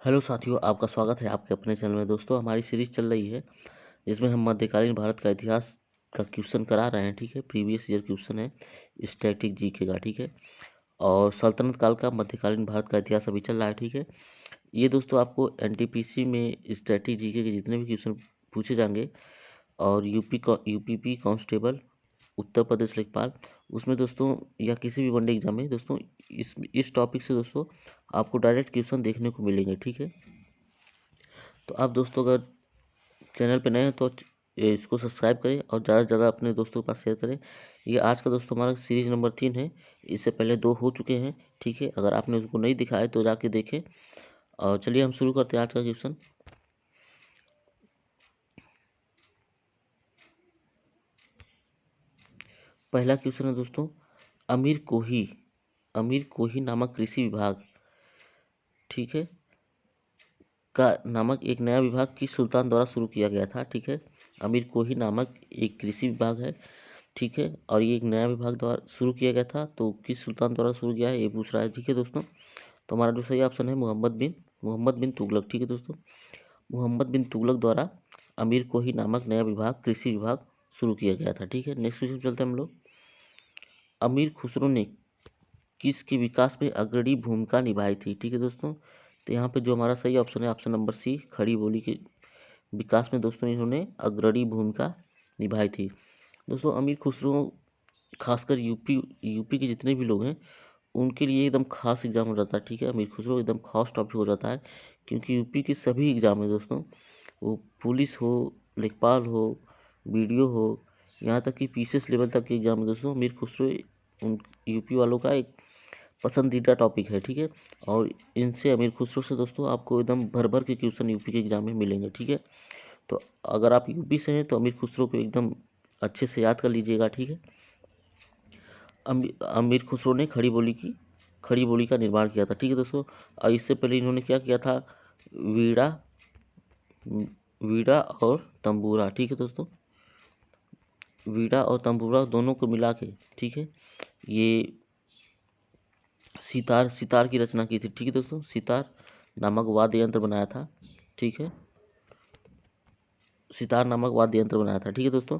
Hello साथियों, आपका स्वागत है आपके अपने चैनल में। दोस्तों, हमारी सीरीज चल रही है जिसमें हम मध्यकालीन भारत का इतिहास का क्वेश्चन करा रहे हैं। ठीक है, प्रीवियस ईयर क्वेश्चन है, स्टैटिक जीके का। ठीक है, और सल्तनत काल का मध्यकालीन भारत का इतिहास अभी चल रहा है। ठीक है, ये दोस्तों आपको एनटीपीसी में स्टैटिक जीके के जितने भी क्वेश्चन पूछे जाएंगे और यूपीपी कांस्टेबल, उत्तर प्रदेश लेखपाल, उसमें दोस्तों या किसी भी वनडे एग्जाम में दोस्तों इस टॉपिक से दोस्तों आपको डायरेक्ट क्वेश्चन देखने को मिलेंगे। ठीक है, तो आप दोस्तों अगर चैनल पे नए हैं तो इसको सब्सक्राइब करें और ज़्यादा से ज़्यादा अपने दोस्तों के पास शेयर करें। ये आज का दोस्तों हमारा सीरीज नंबर 3 है। इससे पहले 2 हो चुके हैं। ठीक है, अगर आपने उसको नहीं दिखा है तो जाके देखें। और चलिए हम शुरू करते हैं आज का क्वेश्चन। पहला क्वेश्चन है दोस्तों, अमीर कोही नामक कृषि विभाग, ठीक है, का नामक एक नया विभाग किस सुल्तान द्वारा शुरू किया गया था। ठीक है, अमीर कोही नामक एक कृषि विभाग है। ठीक है, और ये एक नया विभाग द्वारा शुरू किया गया था, तो किस सुल्तान द्वारा शुरू किया है ये पूछ रहा है। ठीक है दोस्तों, तो हमारा जो सही ऑप्शन है मोहम्मद बिन तुगलक। ठीक है दोस्तों, मोहम्मद बिन तुगलक द्वारा अमीर कोही नामक नया विभाग, कृषि विभाग शुरू किया गया था। ठीक है, नेक्स्ट क्वेश्चन चलते हैं हम लोग। अमीर खुसरो ने किसके विकास में अग्रणी भूमिका निभाई थी। ठीक है दोस्तों, तो यहाँ पे जो हमारा सही ऑप्शन है ऑप्शन नंबर सी, खड़ी बोली के विकास में दोस्तों इन्होंने अग्रणी भूमिका निभाई थी। दोस्तों, अमीर खुसरो खासकर यूपी के जितने भी लोग हैं उनके लिए एकदम खास एग्जाम हो जाता है। ठीक है, अमीर खुसरो एकदम खास टॉपिक हो जाता है, क्योंकि यूपी के सभी एग्जाम में दोस्तों, वो पुलिस हो, लेखपाल हो, बीडीओ हो, यहाँ तक कि पीसीएस लेवल तक के एग्जाम में दोस्तों अमीर खुसरो उन यूपी वालों का एक पसंदीदा टॉपिक है। ठीक है, और इनसे अमीर खुसरो से दोस्तों आपको एकदम भर भर के क्वेश्चन यूपी के एग्जाम में मिलेंगे। ठीक है, तो अगर आप यूपी से हैं तो अमीर खुसरो को एकदम अच्छे से याद कर लीजिएगा। ठीक है, अमीर खुसरो ने खड़ी बोली का निर्माण किया था। ठीक है दोस्तों, और इससे पहले इन्होंने क्या किया था, वीणा वीणा और तंबूरा। ठीक है दोस्तों, वीणा और तंबूरा दोनों को मिला के, ठीक है, ये सितार की रचना की थी। ठीक है दोस्तों, सितार नामक वाद्य यंत्र बनाया था। ठीक है, सितार नामक वाद्य यंत्र बनाया था। ठीक है दोस्तों,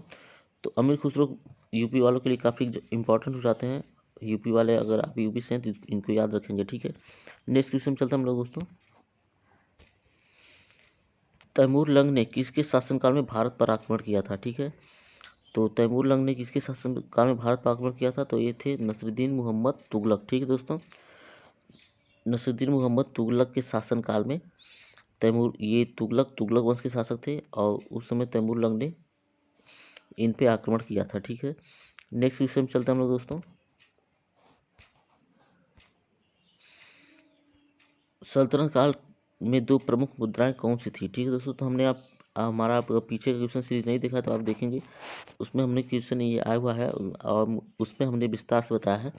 तो अमीर खुसरो यूपी वालों के लिए काफ़ी इंपॉर्टेंट हो जाते हैं। यूपी वाले अगर आप यूपी से हैं तो इनको याद रखेंगे। ठीक है, नेक्स्ट क्वेश्चन चलते हैं हम लोग दोस्तों। तैमूर लंग ने किसके शासनकाल में भारत पर आक्रमण किया था। ठीक है, तो तैमूर लंग ने किसके शासनकाल में भारत पर आक्रमण किया था, तो ये थे नसरुद्दीन मोहम्मद तुगलक। ठीक है दोस्तों, नसरुद्दीन मोहम्मद तुगलक के शासनकाल में तुगलक वंश के शासक थे, और उस समय तैमूर लंग ने इन पे आक्रमण किया था। ठीक है, नेक्स्ट क्वेश्चन चलते हैं हम लोग दोस्तों। सल्तनत काल में 2 प्रमुख मुद्राएं कौन सी थी। ठीक है दोस्तों, तो हमने हमारा आप पीछे का क्वेश्चन सीरीज नहीं देखा तो आप देखेंगे, उसमें हमने क्वेश्चन ये आया हुआ है और उसमें हमने विस्तार से बताया है।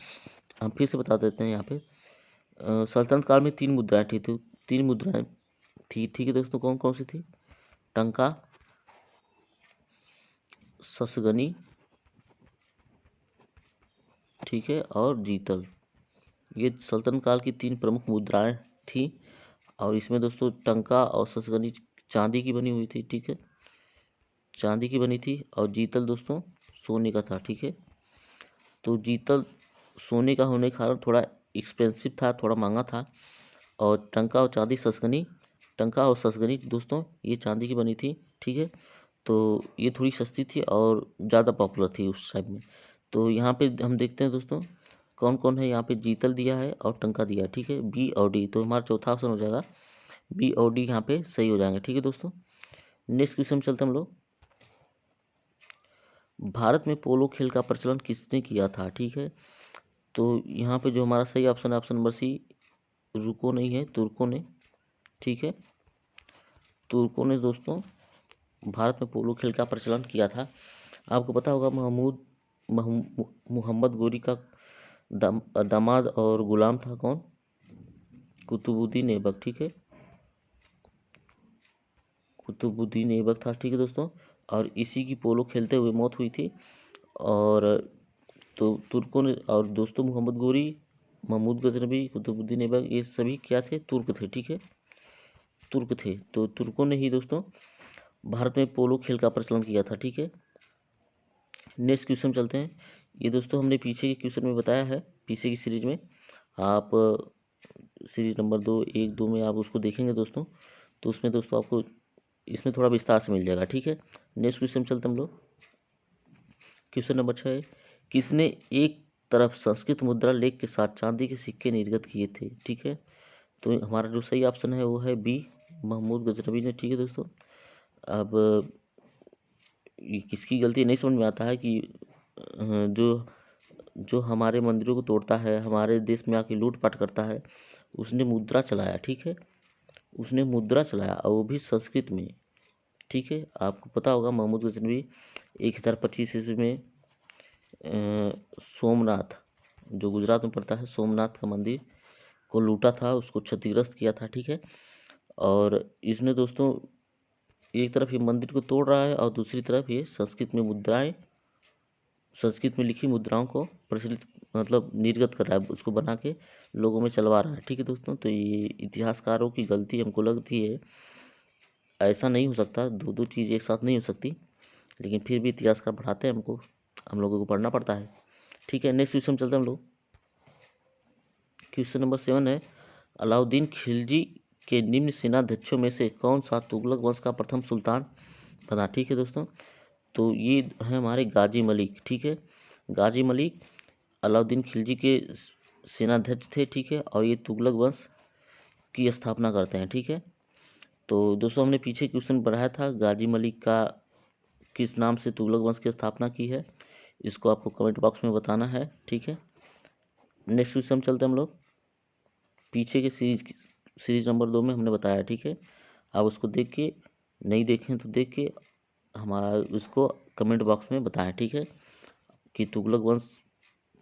हम फिर से बता देते हैं यहाँ पे। सल्तनत काल में 3 मुद्राएं थी, तो 3 मुद्राएं थी। ठीक है दोस्तों, कौन कौन सी थी, टंका, ससगनी, ठीक है, और जीतल। ये सल्तनत काल की 3 प्रमुख मुद्राएं थी, और इसमें दोस्तों टंका और ससगनी चांदी की बनी हुई थी। ठीक है, चांदी की बनी थी, और जीतल दोस्तों सोने का था। ठीक है, तो जीतल सोने का होने के कारण थोड़ा एक्सपेंसिव था, थोड़ा महंगा था, और टंका और ससगनी दोस्तों ये चांदी की बनी थी। ठीक है, तो ये थोड़ी सस्ती थी और ज़्यादा पॉपुलर थी उस टाइम में। तो यहाँ पे हम देखते हैं दोस्तों कौन कौन है। यहाँ पे जीतल दिया है और टंका दिया है। ठीक है, बी और डी, तो हमारा चौथा ऑप्शन हो जाएगा बी और डी, यहाँ पे सही हो जाएंगे। ठीक है दोस्तों, नेक्स्ट क्वेश्चन चलते हैं हम लोग। भारत में पोलो खेल का प्रचलन किसने किया था। ठीक है, तो यहाँ पे जो हमारा सही ऑप्शन है ऑप्शन नंबर सी, रुको नहीं है, तुर्कों ने। ठीक है, तुर्कों ने दोस्तों भारत में पोलो खेल का प्रचलन किया था। आपको पता होगा मोहम्मद गोरी का दामाद और गुलाम था कौन, कुतुबुद्दीन ऐबक। ठीक है, कुतुबुद्दीन ऐबक था। ठीक है दोस्तों, और इसी की पोलो खेलते हुए मौत हुई थी। और तो तुर्कों ने, और दोस्तों मोहम्मद गोरी, महमूद गजनबी, कुतुबुद्दीन ऐबक, ये सभी क्या थे, तुर्क थे। ठीक है, तुर्क थे। तो तुर्कों ने ही दोस्तों भारत में पोलो खेल का प्रचलन किया था। ठीक है, नेक्स्ट क्वेश्चन चलते हैं। ये दोस्तों हमने पीछे के क्वेश्चन में बताया है, पीछे की सीरीज में। आप सीरीज नंबर 1, 2 में आप उसको देखेंगे दोस्तों, तो उसमें दोस्तों आपको इसमें थोड़ा विस्तार से मिल जाएगा। ठीक है, नेक्स्ट क्वेश्चन चलते हम लोग। क्वेश्चन नंबर 6, किसने एक तरफ संस्कृत मुद्रा लेख के साथ चांदी के सिक्के निर्गत किए थे? ठीक है, तो हमारा जो सही ऑप्शन है वो है बी, महमूद गजनवी ने। ठीक है दोस्तों, अब ये किसकी गलती नहीं समझ में आता है कि जो जो हमारे मंदिरों को तोड़ता है, हमारे देश में आके लूटपाट करता है, उसने मुद्रा चलाया। ठीक है, उसने मुद्रा चलाया और वो भी संस्कृत में। ठीक है, आपको पता होगा महमूद गजनवी 1025 ईस्वी में सोमनाथ, जो गुजरात में पड़ता है, सोमनाथ का मंदिर को लूटा था, उसको क्षतिग्रस्त किया था। ठीक है, और इसने दोस्तों एक तरफ ये मंदिर को तोड़ रहा है और दूसरी तरफ ये संस्कृत में मुद्राएं, संस्कृत में लिखी मुद्राओं को प्रचलित मतलब निर्गत कर रहा है, उसको बना के लोगों में चलवा रहा है। ठीक है दोस्तों, तो ये इतिहासकारों की गलती हमको लगती है। ऐसा नहीं हो सकता, दो दो चीज़ एक साथ नहीं हो सकती, लेकिन फिर भी इतिहासकार पढ़ाते हैं हमको, हम लोगों को पढ़ना पड़ता है। ठीक है, नेक्स्ट क्वेश्चन चलते हैं हम लोग। क्वेश्चन नंबर 7 है, अलाउद्दीन खिलजी के निम्न सेनाध्यक्षों में से कौन सा तुगलक वंश का प्रथम सुल्तान बना? ठीक है दोस्तों, तो ये है हमारे गाजी मलिक। ठीक है, गाजी मलिक अलाउद्दीन खिलजी के सेनाध्यक्ष थे। ठीक है, और ये तुगलक वंश की स्थापना करते हैं। ठीक है, तो दोस्तों हमने पीछे क्वेश्चन पढ़ाया था, गाजी मलिक का किस नाम से तुगलक वंश की स्थापना की है, इसको आपको कमेंट बॉक्स में बताना है। ठीक है, नेक्स्ट क्वेश्चन चलते हैं हम लोग। पीछे के सीरीज नंबर 2 में हमने बताया। ठीक है, आप उसको देख के, नहीं देखें तो देख के हमारा उसको कमेंट बॉक्स में बताएं। ठीक है, कि तुगलक वंश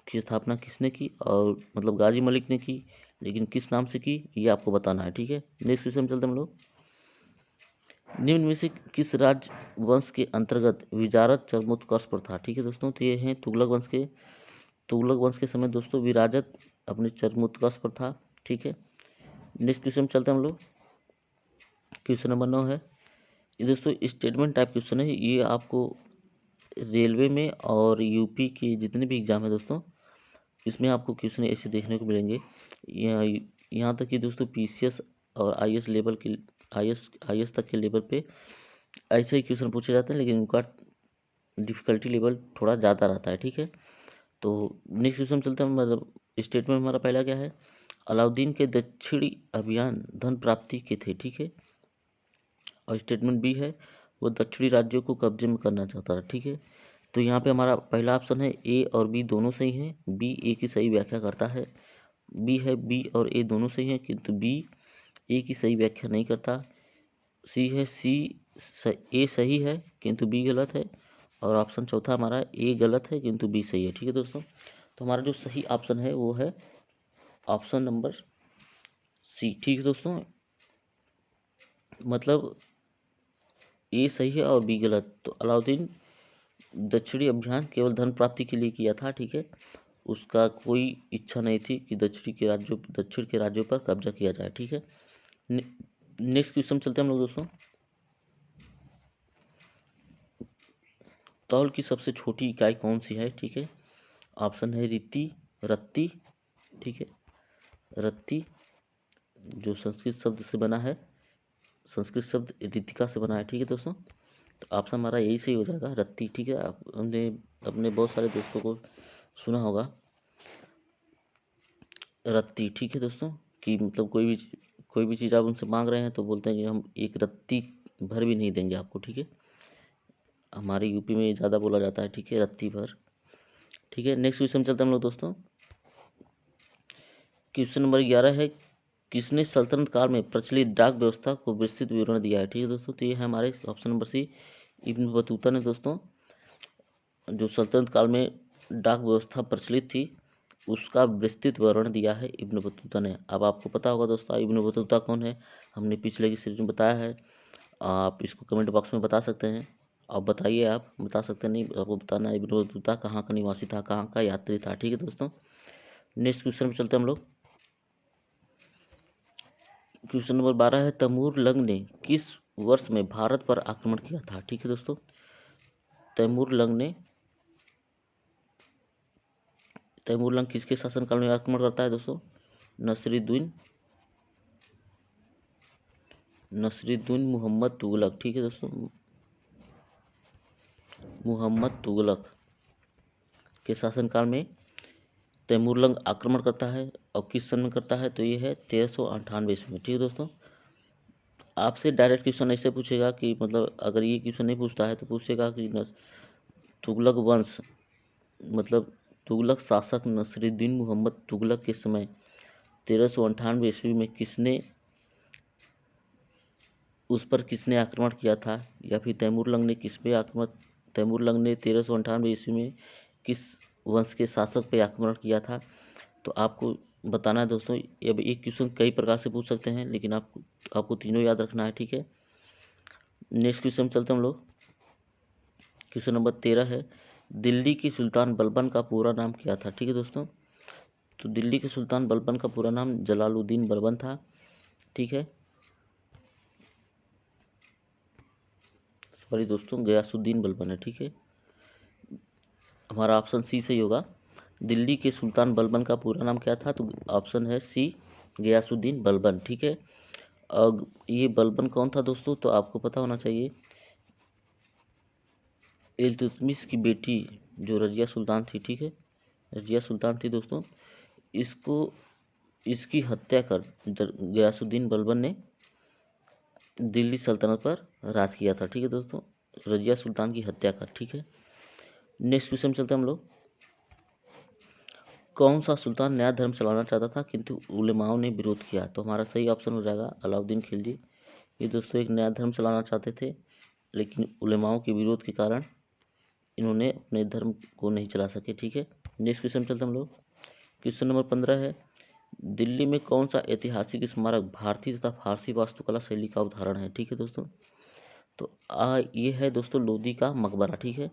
की स्थापना किसने की, और मतलब गाजी मलिक ने की, लेकिन किस नाम से की ये आपको बताना है। ठीक है, नेक्स्ट क्वेश्चन चलते हम लोग। निम्न में से किस राज्य वंश के अंतर्गत विजारत चरमोत्कर्ष प्रथा? ठीक है दोस्तों, तो ये हैं तुगलक वंश के समय दोस्तों विराजत अपने चरमोत्कर्ष पर था। ठीक है, नेक्स्ट क्वेश्चन चलते हैं हम लोग। क्वेश्चन नंबर 9 है, ये दोस्तों स्टेटमेंट टाइप क्वेश्चन है। ये आपको रेलवे में और यूपी के जितने भी एग्जाम है दोस्तों, इसमें आपको क्वेश्चन ऐसे देखने को मिलेंगे। यहाँ तक कि दोस्तों पीसीएस और आईएएस लेवल के आईएएस तक के लेवल पे ऐसे ही क्वेश्चन पूछे जाते हैं, लेकिन उनका डिफ़िकल्टी लेवल थोड़ा ज़्यादा रहता है। ठीक है, तो नेक्स्ट क्वेश्चन चलते हैं। मतलब स्टेटमेंट हमारा पहला क्या है, अलाउद्दीन के दक्षिणी अभियान धन प्राप्ति के थे। ठीक है, और स्टेटमेंट बी है, वो दक्षिणी राज्यों को कब्जे में करना चाहता था। ठीक है, तो यहाँ पे हमारा पहला ऑप्शन है ए और बी दोनों सही हैं, बी ए की सही व्याख्या करता है। बी है बी और ए दोनों सही हैं, किंतु बी ए की सही व्याख्या नहीं करता। सी है ए सही है किंतु बी गलत है, और ऑप्शन चौथा हमारा ए गलत है किंतु बी सही है। ठीक है दोस्तों, तो हमारा जो सही ऑप्शन है वो है ऑप्शन नंबर सी। ठीक है दोस्तों, मतलब ए सही है और बी गलत। तो अलाउद्दीन दक्षिणी अभियान केवल धन प्राप्ति के लिए किया था। ठीक है, उसका कोई इच्छा नहीं थी कि दक्षिण के राज्यों पर कब्जा किया जाए। ठीक है, नेक्स्ट क्वेश्चन चलते हैं हम लोग दोस्तों। तौल की सबसे छोटी इकाई कौन सी है? ठीक है, ऑप्शन है रत्ती। ठीक है, रत्ती जो संस्कृत शब्द से बना है, संस्कृत शब्द रितिका से बना है। ठीक है दोस्तों, तो ऑप्शन हमारा यही सही हो जाएगा, रत्ती। ठीक है, आप हमने अपने बहुत सारे दोस्तों को सुना होगा रत्ती। ठीक है दोस्तों, कि मतलब कोई भी चीज़ आप उनसे मांग रहे हैं तो बोलते हैं कि हम एक रत्ती भर भी नहीं देंगे आपको। ठीक है, हमारे यूपी में ज़्यादा बोला जाता है। ठीक है, रत्ती भर। ठीक है, नेक्स्ट क्वेश्चन चलते हैं हम लोग दोस्तों। क्वेश्चन नंबर 11 है, किसने सल्तनत काल में प्रचलित डाक व्यवस्था को विस्तृत विवरण दिया है? ठीक है दोस्तों, तो ये है हमारे option number C, Ibn Battuta ने दोस्तों जो सल्तनत काल में डाक व्यवस्था प्रचलित थी उसका विस्तृत विवरण दिया है इब्न बतूता ने। अब आपको पता होगा दोस्तों इब्न बतूता कौन है, हमने पिछले की सीरीज में बताया है। आप इसको कमेंट बॉक्स में बता सकते हैं, आप बताइए, आप बता सकते हैं, नहीं आपको बताना है इब्न बतूता कहाँ का निवासी था, कहाँ का यात्री था। ठीक है दोस्तों, नेक्स्ट क्वेश्चन में चलते हैं हम लोग। क्वेश्चन नंबर 12 है, तैमूर लंग ने किस वर्ष में भारत पर आक्रमण किया था? ठीक है दोस्तों, तैमूर लंग किसके शासनकाल में आक्रमण करता है दोस्तों? नसरुद्दीन मोहम्मद तुगलक। ठीक है दोस्तों, मोहम्मद तुगलक के शासनकाल में तैमूर लंग आक्रमण करता है। और किस सन में करता है? तो ये है 1398 ईस्वी में। ठीक है दोस्तों, आपसे डायरेक्ट क्वेश्चन ऐसे पूछेगा कि मतलब अगर ये क्वेश्चन नहीं पूछता है तो पूछेगा कि तुगलक वंश मतलब तुगलक शासक नसरुद्दीन मोहम्मद तुगलक के समय 1398 ईस्वी में उस पर किसने आक्रमण किया था? या फिर तैमूर लंग ने तैमूर लंग ने 1398 ईस्वी में किस वंश के शासक पर आक्रमण किया था? तो आपको बताना है दोस्तों। अब एक क्वेश्चन कई प्रकार से पूछ सकते हैं, लेकिन आपको तीनों याद रखना है। ठीक है, नेक्स्ट क्वेश्चन चलते हम लोग। क्वेश्चन नंबर 13 है, दिल्ली के सुल्तान बलबन का पूरा नाम क्या था? ठीक है दोस्तों, तो दिल्ली के सुल्तान बलबन का पूरा नाम जलालुद्दीन बलबन था। ठीक है, सॉरी दोस्तों, गयासुद्दीन बलबन है। ठीक है, हमारा ऑप्शन सी सही होगा। दिल्ली के सुल्तान बलबन का पूरा नाम क्या था? तो ऑप्शन है सी, गयासुद्दीन बलबन। ठीक है, अब ये बलबन कौन था दोस्तों? तो आपको पता होना चाहिए, इल्तुतमिश की बेटी जो रजिया सुल्तान थी। ठीक है, रजिया सुल्तान थी दोस्तों, इसकी हत्या कर गयासुद्दीन बलबन ने दिल्ली सल्तनत पर राज किया था। ठीक है दोस्तों, रजिया सुल्तान की हत्या कर। ठीक है, नेक्स्ट क्वेश्चन चलते हैं हम लोग। कौन सा सुल्तान नया धर्म चलाना चाहता था किंतु उलेमाओं ने विरोध किया? तो हमारा सही ऑप्शन हो जाएगा अलाउद्दीन खिलजी। ये दोस्तों एक नया धर्म चलाना चाहते थे, लेकिन उलेमाओं के विरोध के कारण इन्होंने अपने धर्म को नहीं चला सके। ठीक है, नेक्स्ट क्वेश्चन चलते हम लोग। क्वेश्चन नंबर 15 है, दिल्ली में कौन सा ऐतिहासिक स्मारक भारतीय तथा फारसी वास्तुकला शैली का उदाहरण है? ठीक है दोस्तों, तो ये है दोस्तों लोधी का मकबरा। ठीक है,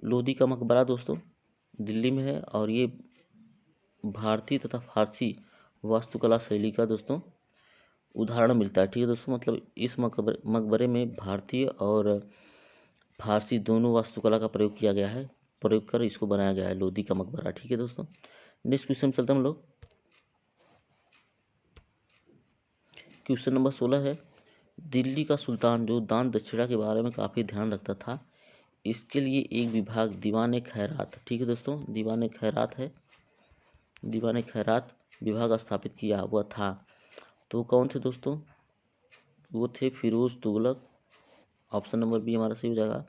लोधी का मकबरा दोस्तों दिल्ली में है, और ये भारतीय तथा फारसी वास्तुकला शैली का दोस्तों उदाहरण मिलता है। ठीक है दोस्तों, मतलब इस मकबरे में भारतीय और फारसी दोनों वास्तुकला का प्रयोग किया गया है, प्रयोग कर इसको बनाया गया है लोधी का मकबरा। ठीक है दोस्तों, नेक्स्ट क्वेश्चन चलते हम लोग। क्वेश्चन नंबर 16 है, दिल्ली का सुल्तान जो दान दक्षिणा के बारे में काफ़ी ध्यान रखता था, इसके लिए एक विभाग दीवान खैरात। ठीक है दोस्तों, दीवान खैरात विभाग स्थापित किया हुआ था। तो कौन थे दोस्तों? वो थे Firoz Tughlaq. Option number B हमारा सही हो जाएगा।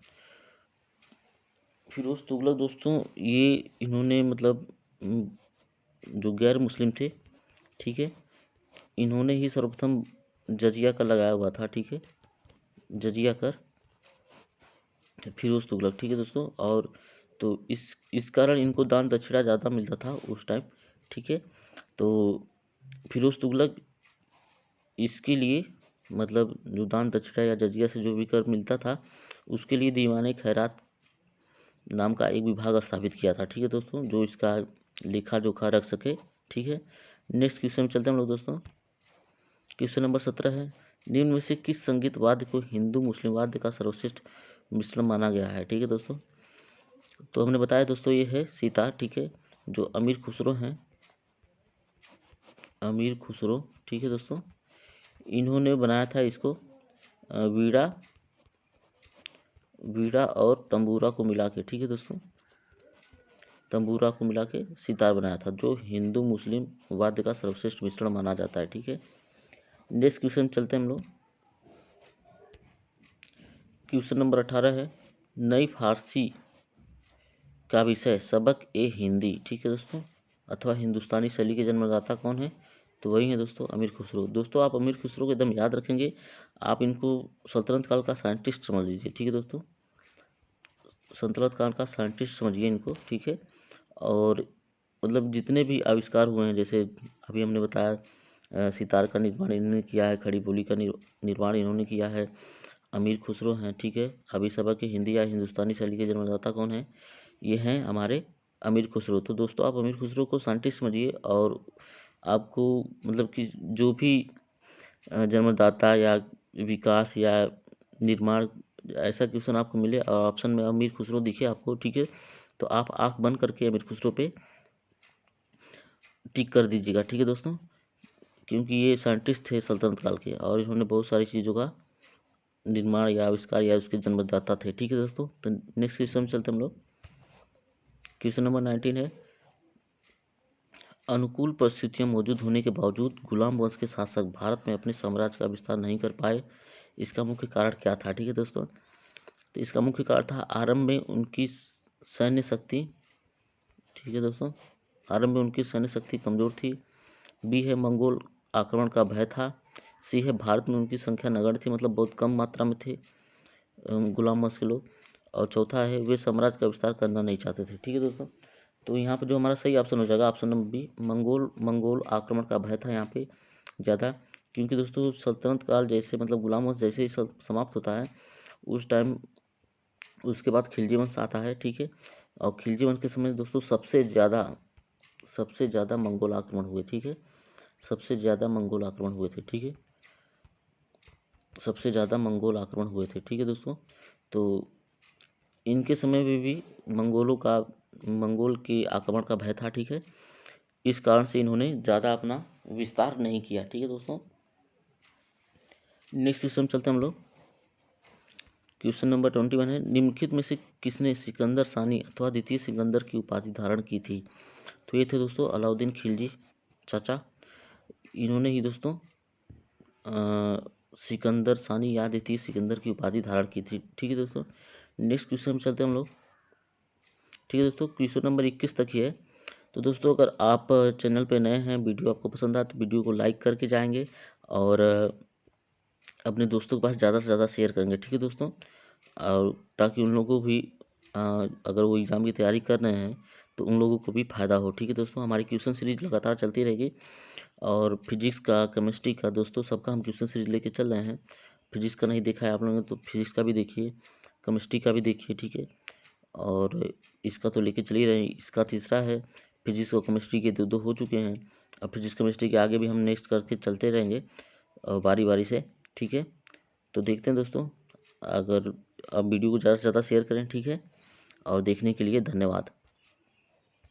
फिरोज तुगलक दोस्तों, ये इन्होंने मतलब जो गैर मुस्लिम थे, ठीक है, इन्होंने ही सर्वप्रथम जजिया कर लगाया हुआ था। ठीक है, जजिया कर फिरोज तुगलक। ठीक है दोस्तों, और तो इस कारण इनको दान दक्षिणा ज़्यादा मिलता था उस टाइम। ठीक है, तो फिरोज तुगलक इसके लिए मतलब जो दान दक्षिणा या जजिया से जो भी कर मिलता था, उसके लिए दीवाने खैरात नाम का एक विभाग स्थापित किया था। ठीक है दोस्तों, जो इसका लेखा जोखा रख सके। ठीक है, नेक्स्ट क्वेश्चन में चलते हैं हम लोग दोस्तों। क्वेश्चन नंबर 17 है, निम्न में से किस संगीत वाद्य को हिंदू मुस्लिम वाद्य का सर्वश्रेष्ठ मिश्रण माना गया है? ठीक है दोस्तों, तो हमने बताया दोस्तों ये है सितार। ठीक है, जो अमीर खुसरो हैं, अमीर खुसरो, ठीक है दोस्तों, इन्होंने बनाया था इसको वीणा और तंबूरा को मिला के। ठीक है दोस्तों, तंबूरा को मिला के सितार बनाया था, जो हिंदू मुस्लिम वाद्य का सर्वश्रेष्ठ मिश्रण माना जाता है। ठीक है, नेक्स्ट क्वेश्चन चलते हैं हम लोग। क्वेश्चन नंबर 18 है, नई फारसी का विषय सबक ए हिंदी। ठीक है दोस्तों, अथवा हिंदुस्तानी शैली के जन्मदाता कौन है? तो वही है दोस्तों अमीर खुसरो। दोस्तों आप अमीर खुसरो को एकदम याद रखेंगे, आप इनको सल्तनत काल का साइंटिस्ट समझ लीजिए। ठीक है दोस्तों, सल्तनत काल का साइंटिस्ट समझिए इनको। ठीक है, और मतलब जितने भी आविष्कार हुए हैं, जैसे अभी हमने बताया सितार का निर्माण इन्होंने किया है, खड़ी बोली का निर्माण इन्होंने किया है, अमीर खुसरो हैं। ठीक है, अभी सबक के हिंदी या हिंदुस्तानी शैली के जन्मदाता कौन है? ये हैं हमारे अमीर खुसरो। तो दोस्तों आप अमीर खुसरो को साइंटिस्ट समझिए, और आपको मतलब कि जो भी जन्मदाता या विकास या निर्माण ऐसा क्वेश्चन आपको मिले और ऑप्शन में अमीर खुसरो दिखे आपको, ठीक है, तो आप आंख बंद करके अमीर खुसरो पे टिक कर दीजिएगा, ठीक है दोस्तों, क्योंकि ये साइंटिस्ट थे सल्तनत काल के और इन्होंने बहुत सारी चीज़ों का निर्माण या आविष्कार या उसके जन्मदाता थे, ठीक है दोस्तों। तो नेक्स्ट क्वेश्चन में चलते हम लोग। क्वेश्चन नंबर 19 है, अनुकूल परिस्थितियां मौजूद होने के बावजूद गुलाम वंश के शासक भारत में अपने साम्राज्य का विस्तार नहीं कर पाए, इसका मुख्य कारण क्या था, ठीक है दोस्तों। तो इसका मुख्य कारण था आरंभ में उनकी सैन्य शक्ति, ठीक है दोस्तों, आरंभ में उनकी सैन्य शक्ति कमजोर थी। बी है मंगोल आक्रमण का भय था। सी है भारत में उनकी संख्या नगण्य थी, मतलब बहुत कम मात्रा में थे गुलाम वंश के लोग। और चौथा है वे साम्राज्य का विस्तार करना नहीं चाहते थे, ठीक है दोस्तों। तो यहाँ पे जो हमारा सही ऑप्शन हो जाएगा ऑप्शन नंबर बी, मंगोल आक्रमण का भय था यहाँ पे ज़्यादा, क्योंकि दोस्तों सल्तनत काल जैसे मतलब गुलाम वंश जैसे ही समाप्त होता है उस टाइम उसके बाद खिलजी वंश आता है, ठीक है। और खिलजी वंश के समय दोस्तों सबसे ज़्यादा मंगोल आक्रमण हुए, ठीक है, सबसे ज़्यादा मंगोल आक्रमण हुए थे, ठीक है, सबसे ज़्यादा मंगोल आक्रमण हुए थे, ठीक है दोस्तों। तो इनके समय में भी मंगोल के आक्रमण का भय था, ठीक है, इस कारण से इन्होंने ज़्यादा अपना विस्तार नहीं किया, ठीक है दोस्तों। नेक्स्ट क्वेश्चन चलते हैं हम लोग। क्वेश्चन नंबर 21 है, निम्नलिखित में से किसने सिकंदर सानी अथवा द्वितीय सिकंदर की उपाधि धारण की थी। तो ये थे दोस्तों अलाउद्दीन खिलजी चाचा, इन्होंने ही दोस्तों सिकंदर सानी या द्वितीय सिकंदर की उपाधि धारण की थी, ठीक है दोस्तों। नेक्स्ट क्वेश्चन में चलते हैं हम लोग, ठीक है दोस्तों, क्वेश्चन नंबर 21 तक ही है। तो दोस्तों अगर आप चैनल पे नए हैं, वीडियो आपको पसंद आए तो वीडियो को लाइक करके जाएंगे और अपने दोस्तों के पास ज़्यादा से ज़्यादा शेयर करेंगे, ठीक है दोस्तों, और ताकि उन लोगों को भी अगर वो एग्ज़ाम की तैयारी कर रहे हैं तो उन लोगों को भी फ़ायदा हो, ठीक है दोस्तों। हमारी क्वेश्चन सीरीज लगातार चलती रहेगी और फिजिक्स का, केमिस्ट्री का दोस्तों सबका हम क्वेश्चन सीरीज लेके चल रहे हैं। फिजिक्स का नहीं देखा है आप लोगों ने तो फिजिक्स का भी देखिए, केमिस्ट्री का भी देखिए, ठीक है, और इसका तो लेके चल ही रहे हैं, इसका तीसरा है। फिजिक्स और केमिस्ट्री के दो हो चुके हैं, अब फिजिक्स केमिस्ट्री के आगे भी हम नेक्स्ट करके चलते रहेंगे बारी बारी से, ठीक है। तो देखते हैं दोस्तों, अगर आप वीडियो को ज़्यादा से ज़्यादा शेयर करें, ठीक है, और देखने के लिए धन्यवाद।